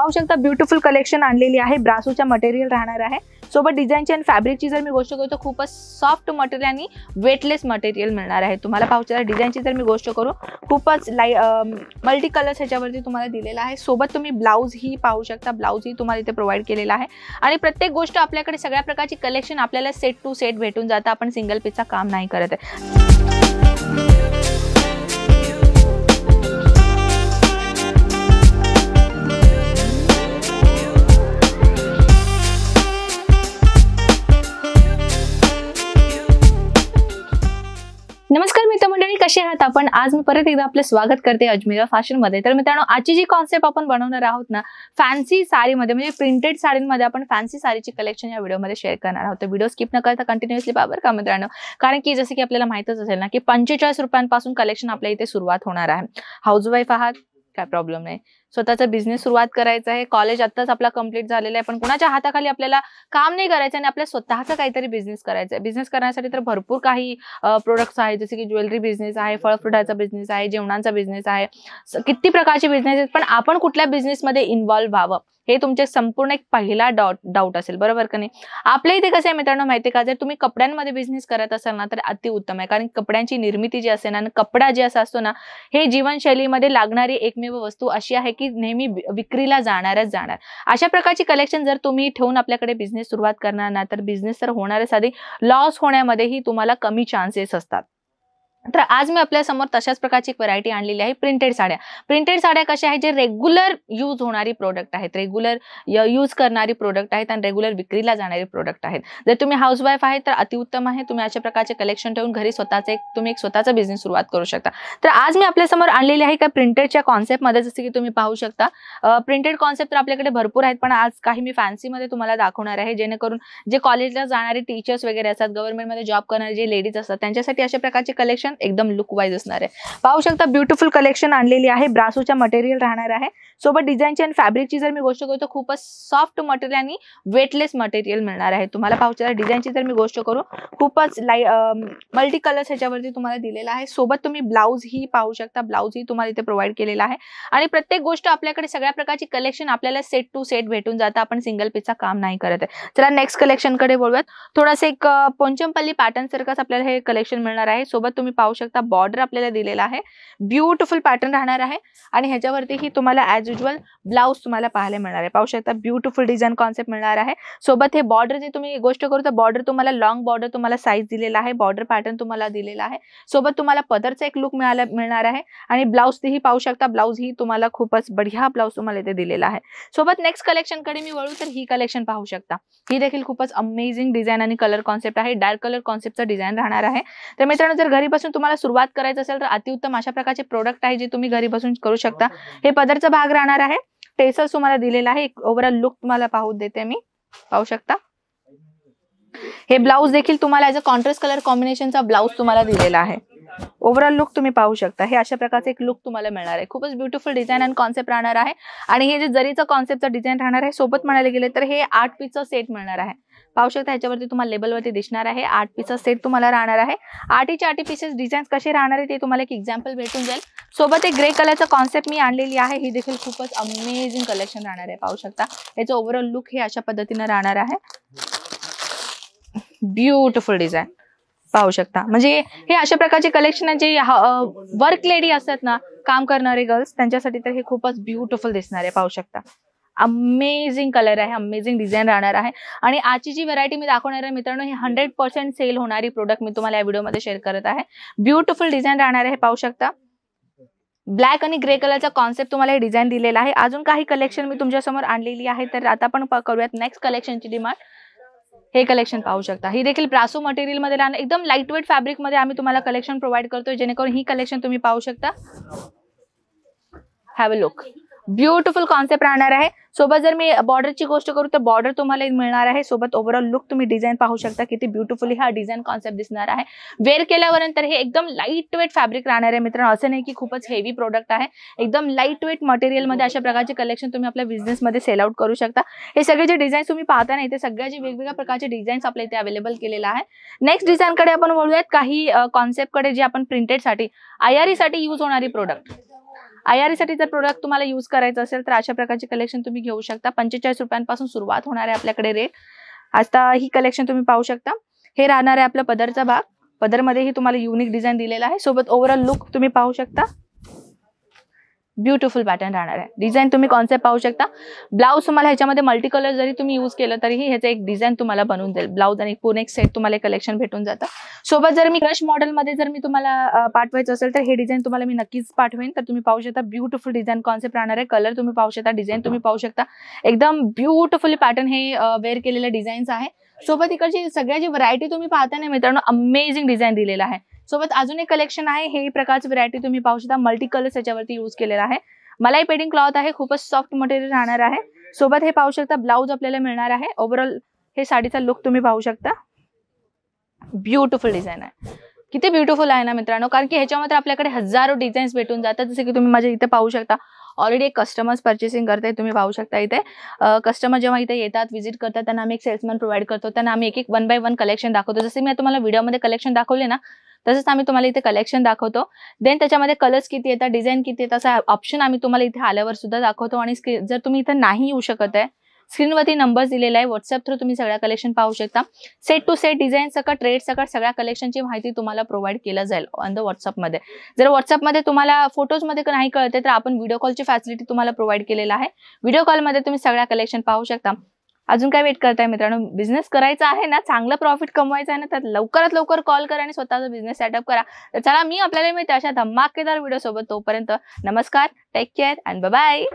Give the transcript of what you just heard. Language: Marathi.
पाहू शकता ब्युटिफुल कलेक्शन आणलेली आहे। ब्रासोच्या मटेरियल राहणार आहे। सोबत डिझाईनची आणि फॅब्रिकची जर मी गोष्ट करू तर खूपच सॉफ्ट मटेरियल आणि वेटलेस मटेरियल मिळणार आहे तुम्हाला। पाहू शकता डिझाईनची जर मी गोष्ट करू खूपच मल्टी कलर्स ह्याच्यावरती तुम्हाला दिलेला आहे। सोबत तुम्ही ब्लाउज ही पाहू शकता, ब्लाउज ही तुम्हाला इथे प्रोव्हाइड केलेला आहे आणि प्रत्येक गोष्ट आपल्याकडे सगळ्या प्रकारची कलेक्शन आपल्याला सेट टू सेट भेटून जातं। आपण सिंगल पीसचा काम नाही करत आहे। नमस्कार मित्रमंडळी, कसे आहात आपण? आज मी परत एकदा आपलं स्वागत करते अजमेरा फॅशन मध्ये। तर मित्रांनो, आजची जी कॉन्सेप्ट आपण बनवणार आहोत ना, फॅन्सी साडीमध्ये म्हणजे प्रिंटेड साडींमध्ये आपण फॅन्सी साडीची कलेक्शन या व्हिडिओमध्ये शेअर करणार आहोत। तर व्हिडिओ स्किप न करता कंटिन्युअसली पहा बरं का मित्रांनो, कारण की जसं की आपल्याला माहितच असेल ना की 45 रुपयांपासून कलेक्शन आपल्या इथे सुरुवात होणार आहे। हाऊसवाईफ आहात काय प्रॉब्लेम नाही, स्वतःचा बिझनेस सुरुवात करायचा आहे, कॉलेज आत्ताच आपला कंप्लीट झालेला आहे, पण कोणाच्या हाताखाली आपल्याला काम नाही करायचं आणि आपल्या स्वतःचा काहीतरी बिझनेस करायचा आहे। बिझनेस करण्यासाठी तर भरपूर काही प्रोडक्ट्स आहेत, जसे की ज्वेलरी बिझनेस आहे, फळफ्रुटाचा बिझनेस आहे, जेवणाचा बिझनेस आहे, किती प्रकारचे बिझनेस आहेत। पण आपण कुठल्या बिझनेसमध्ये इन्व्हॉल्व व्हावं हे तुमचे संपूर्ण एक पहिला डाऊट असेल, बरोबर का नाही? आपल्या इथे कसं आहे मित्रांनो माहिती का, जर तुम्ही कपड्यांमध्ये बिझनेस करत असाल ना तर अतिउत्तम आहे, कारण कपड्यांची निर्मिती जी असते ना, कपडा जे असतो ना, हे जीवनशैलीमध्ये लागणारी एकमेव वस्तू अशी आहे की नेहमी विक्रीला जाणारच जाणार। अशा प्रकारची कलेक्शन जर तुम्ही ठेवून आपल्याकडे बिझनेस सुरुवात करणार ना, तर बिझनेस तर होणारच, आधी लॉस होण्यामध्येही तुम्हाला कमी चान्सेस असतात। तर आज मी आपल्या समोर तशाच प्रकारची एक व्हरायटी आणलेली आहे, प्रिंटेड साड्या। प्रिंटेड साड्या कशा आहेत, जे रेग्युलर यूज होणारी प्रोडक्ट आहेत, रेग्युलर यूज करणारी प्रोडक्ट आहेत आणि रेग्युलर विक्रीला जाणारी प्रोडक्ट आहेत। जर तुम्ही हाऊसवाईफ आहे तर अतिउत्तम आहे, तुम्ही अशा प्रकारचे कलेक्शन ठेवून घरी तुम्ही एक स्वतःचा बिझनेस सुरुवात करू शकता। तर आज मी आपल्या समोर आणलेली आहे का प्रिंटेडच्या कॉन्सेप्टमध्ये, जसं की तुम्ही पाहू शकता प्रिंटेड कॉन्सेप्ट तर आपल्याकडे भरपूर आहेत, पण आज काही मी फॅन्सीमध्ये तुम्हाला दाखवणार आहे, जेणेकरून जे कॉलेजला जाणारे टीचर्स वगैरे असतात, गव्हर्नमेंटमध्ये जॉब करणारे जे लेडीज असतात, त्यांच्यासाठी अशा प्रकारचे कलेक्शन एकदम लुक वाईज असणार आहे। पाहू शकता ब्युटिफुल कलेक्शन आणलेली आहे, ब्रासोच्या मटेरियल राहणार आहे। सोबत डिझाईनची आणि फॅब्रिकची जर मी गोष्ट करू तर खूपच सॉफ्ट मटेरियल आणि वेटलेस मटेरियल मिळणार आहे तुम्हाला। पाहू शकता डिझाईनची जर मी गोष्ट करू खूपच मल्टी कलर्स ह्याच्यावरती तुम्हाला दिलेला आहे। सोबत तुम्ही ब्लाउज ही पाहू शकता, ब्लाउज ही तुम्हाला इथे प्रोव्हाइड केलेला आहे आणि प्रत्येक गोष्ट आपल्याकडे सगळ्या प्रकारची कलेक्शन आपल्याला सेट टू सेट भेटून जातं। आपण सिंगल पीसचा काम नाही करत आहे। चला नेक्स्ट कलेक्शन कडे बोलूयात। थोडंसं एक पोंचमपल्ली पॅटर्न सारखंच आपल्याला हे कलेक्शन मिळणार आहे। सोबत तुम्ही पाहू शकता बॉर्डर आपल्याला दिलेला आहे, ब्युटिफुल पॅटर्न राहणार आहे आणि ह्याच्यावरती तुम्हाला ॲज युजुअल ब्लाउज तुम्हाला पाहायला मिळणार आहे। पाहू शकता ब्युटिफुल डिझाईन कॉन्सेप्ट मिळणार आहे। सोबत हे बॉर्डर जे तुम्ही गोष्ट करू तर बॉर्डर तुम्हाला लॉंग बॉर्डर तुम्हाला साईज दिलेला आहे, बॉर्डर पॅटर्न तुम्हाला दिलेला आहे। सोबत तुम्हाला पदरचा एक लुक मिळणार आहे आणि ब्लाउज ही पाहू शकता, ब्लाउज ही तुम्हाला खूपच बढिया ब्लाउज तुम्हाला इथे दिलेला आहे। सोबत नेक्स्ट कलेक्शन कडे मी वळू तर ही कलेक्शन पाहू शकता, ही देखील खूपच अमेझिंग डिझाईन आणि कलर कॉन्सेप्ट आहे, डार्क कलर कॉन्सेप्टचा डिझाईन राहणार आहे। तर मित्रांनो, जर घरी बसून तुम्हाला सुरुवात करायचं असेल तर अतिउत्तम अशा प्रकारचे प्रोडक्ट आहे जे तुम्ही घरी बसून करू शकता। हे पदरचा भाग राहणार आहे, टेसल्स तुम्हाला दिलेला आहे, एक ओव्हरऑल लुक तुम्हाला पाहू देते मी। पाहू शकता हे ब्लाउज देखील तुम्हाला ॲज अ कॉन्ट्रास्ट कलर कॉम्बिनेशनचा ब्लाउज तुम्हाला दिलेला आहे। ओव्हरऑल लुक तुम्ही पाहू शकता, हे अशा प्रकारचे एक लुक तुम्हाला मिळणार आहे। खूपच ब्युटिफुल डिझाईन आणि कॉन्सेप्ट राहणार आहे आणि हे जे जरीचं कॉन्सेप्टचं डिझाईन राहणार आहे, सोबत म्हणायला गेले तर हे 8 पीसचं सेट मिळणार आहे। पाहू शकता ह्याच्यावरती तुम्हाला लेबलवरती दिसणार आहे 8 पीसचा सेट तुम्हाला राहणार आहे। 8 पीसेस डिझाईन्स कसे राहणार आहे ते तुम्हाला एक एक्झाम्पल भेटून जाईल। सोबत एक ग्रे कलरचा कॉन्सेप्ट मी आणलेली आहे, ही देखील खूपच अमेझिंग कलेक्शन राहणार आहे। पाहू शकता याचं ओव्हरऑल लुक हे अशा पद्धतीने राहणार आहे। ब्युटिफुल डिझाईन पाहू शकता, म्हणजे हे अशा प्रकारचे कलेक्शन जे वर्क लेडी असतात ना, काम करणारे गर्ल्स, त्यांच्यासाठी तर हे खूपच ब्युटिफुल दिसणार आहे। पाहू शकता अमेझिंग कलर आहे, अमेझिंग डिझाईन राहणार आहे आणि आजची जी व्हरायटी मी दाखवणार आहे मित्रांनो, ही 100% सेल होणारी प्रोडक्ट मी तुम्हाला या व्हिडिओमध्ये शेअर करत आहे। ब्युटिफुल डिझाईन राहणार आहे। पाहू शकता ब्लॅक आणि ग्रे कलरचा कॉन्सेप्ट तुम्हाला हे डिझाईन दिलेला आहे। अजून काही कलेक्शन मी तुमच्या समोर आणलेली आहे, तर आता आपण करूयात नेक्स्ट कलेक्शनची डिमांड। हे कलेक्शन पाहू शकता, ही देखील ब्रासो मटेरियल मध्ये राहणार, एकदम लाईट वेट फॅब्रिक मध्ये आम्ही तुम्हाला कलेक्शन प्रोव्हाइड करतोय, जेणेकरून ही कलेक्शन तुम्ही पाहू शकता। Have a look, beautiful concept राहणार आहे। सोबत जर मी बॉर्डरची गोष्ट करू तर बॉर्डर तुम्हाला मिळणार आहे। सोबत ओव्हरऑल लुक तुम्ही डिझाईन पाहू शकता, किती ब्युटिफुली हा डिझाईन कॉन्सेप्ट दिसणार आहे। वेअर केल्यानंतर हे एकदम लाईट वेट फॅब्रिक राहणार आहे मित्रांनो, असं नाही की खूपच हेवी प्रोडक्ट आहे, एकदम लाईट वेट मटेरियल मध्ये अशा प्रकारचे कलेक्शन तुम्ही आपल्या बिझनेस मध्ये सेल आउट करू शकता। हे सगळे जे डिझाईन तुम्ही पाहता ना, इथे सगळ्या जे वेगवेगळ्या प्रकारचे डिझाईन्स आपल्या इथे अवेलेबल केलेला आहे। नेक्स्ट डिझाईन कडे आपण वळूयात, काही कॉन्सेप्ट कडे जे आपण प्रिंटेड साठी IRE साठी यूज होणारी प्रोडक्ट। IRE साठी जर प्रोडक्ट तुम्हाला यूज करायचं असेल तर अशा प्रकारचे कलेक्शन तुम्ही घेऊ शकता. 45 रुपयांपासून सुरुवात होणार आहे आपल्याकडे रेट. आता ही कलेक्शन तुम्ही पाहू शकता. हे राहणार आहे आपला पदरचा भाग. पदरमध्येही तुम्हाला युनिक डिझाईन दिलेला आहे. सोबत ओव्हरऑल लुक तुम्ही पाहू शकता. ब्युटिफुल पॅटर्न राहणार आहे. डिझाईन तुम्ही कॉन्सेप्ट पाहू शकता. ब्लाऊज तुम्हाला ह्याच्यामध्ये मल्टी कलर जरी तुम्ही यूज केलं तरीही ह्याचं एक डिझाईन तुम्हाला बनवून देईल. ब्लाऊज आणि पूर्ण एक सेट तुम्हाला कलेक्शन भेटून जातं. सोबत जर मी क्रश मॉडेलमध्ये जर मी तुम्हाला पाठवायचं असेल तर हे डिझाईन तुम्हाला मी नक्कीच पाठवेन. तर तुम्ही पाहू शकता ब्युटिफुल डिझाईन कॉन्सेप्ट राहणार आहे. कलर तुम्ही पाहू शकता, डिझाईन तुम्ही पाहू शकता. एकदम ब्युटिफुली पॅटर्न हे वेअर केलेले डिझाईन्स आहे. सोबत इकडची सगळ्या जी व्हरायटी तुम्ही पाहता ना मित्रांनो, अमेझिंग डिझाईन दिलेला आहे. सोबत अजून एक कलेक्शन आहे. हे प्रकारची व्हरायटी तुम्ही पाहू शकता. मल्टी कलर्स याच्यावरती यूज केलेला आहे. मलाई पेडिंग क्लॉथ आहे. खूपच सॉफ्ट मटेरियल राहणार आहे. सोबत हे पाहू शकता ब्लाऊज आपल्याला मिळणार आहे. ओव्हरऑल हे साडीचा लुक तुम्ही पाहू शकता. ब्युटिफुल डिझाईन आहे. किती ब्युटिफुल आहे ना मित्रांनो, कारण की ह्याच्यामध्ये आपल्याकडे हजारो डिझाईन्स भेटून जातात. जसे की तुम्ही माझ्या इथे पाहू शकता ऑलरेडी एक कस्टमर्स पर्चेसिंग करताय. तुम्ही पाहू शकता इथे कस्टमर जेव्हा इथे येतात, व्हिजिट करतात, त्यांना आम्ही एक सेल्समॅन प्रोव्हाइड करतो. त्यांना आम्ही एक 1 बाय 1 कलेक्शन दाखवतो. जसे मी तुम्हाला व्हिडिओमध्ये कलेक्शन दाखवले ना, तसंच आम्ही तुम्हाला इथे कलेक्शन दाखवतो. देन त्याच्यामध्ये कलर्स किती येतात, डिझाईन किती येतात, असा ऑप्शन आम्ही तुम्हाला इथे आल्यावर सुद्धा दाखवतो. आणि जर तुम्ही इथे नाही येऊ शकत आहे, स्क्रीनवरती नंबर दिलेला आहे. व्हॉट्सअप थ्रू तुम्ही सगळ्या कलेक्शन पाहू शकता. सेट टू सेट डिझाईन सकट रेट सकट सगळ्या कलेक्शनची माहिती तुम्हाला प्रोव्हाइड केलं जाईल ऑन द व्हॉट्सअपमध्ये. जर व्हॉट्सअपमध्ये तुम्हाला फोटोजमध्ये नाही कळते तर आपण व्हिडिओ कॉलची फॅसिलिटी तुम्हाला प्रोव्हाइड केलेला आहे. व्हिडिओ कॉलमध्ये तुम्ही सगळ्या कलेक्शन पाहू शकता. अजून काय वेट करताय मित्रांनो, बिझनेस करायचा आहे ना, चांगलं प्रॉफिट कमवायचं आहे ना, तर लवकरात लवकर कॉल करा आणि स्वतःचा बिझनेस सेटअप करा. तर चला, मी आपल्याला मिळते अशा धमाकेदार व्हिडिओ सोबत. तोपर्यंत नमस्कार, take care and bye bye.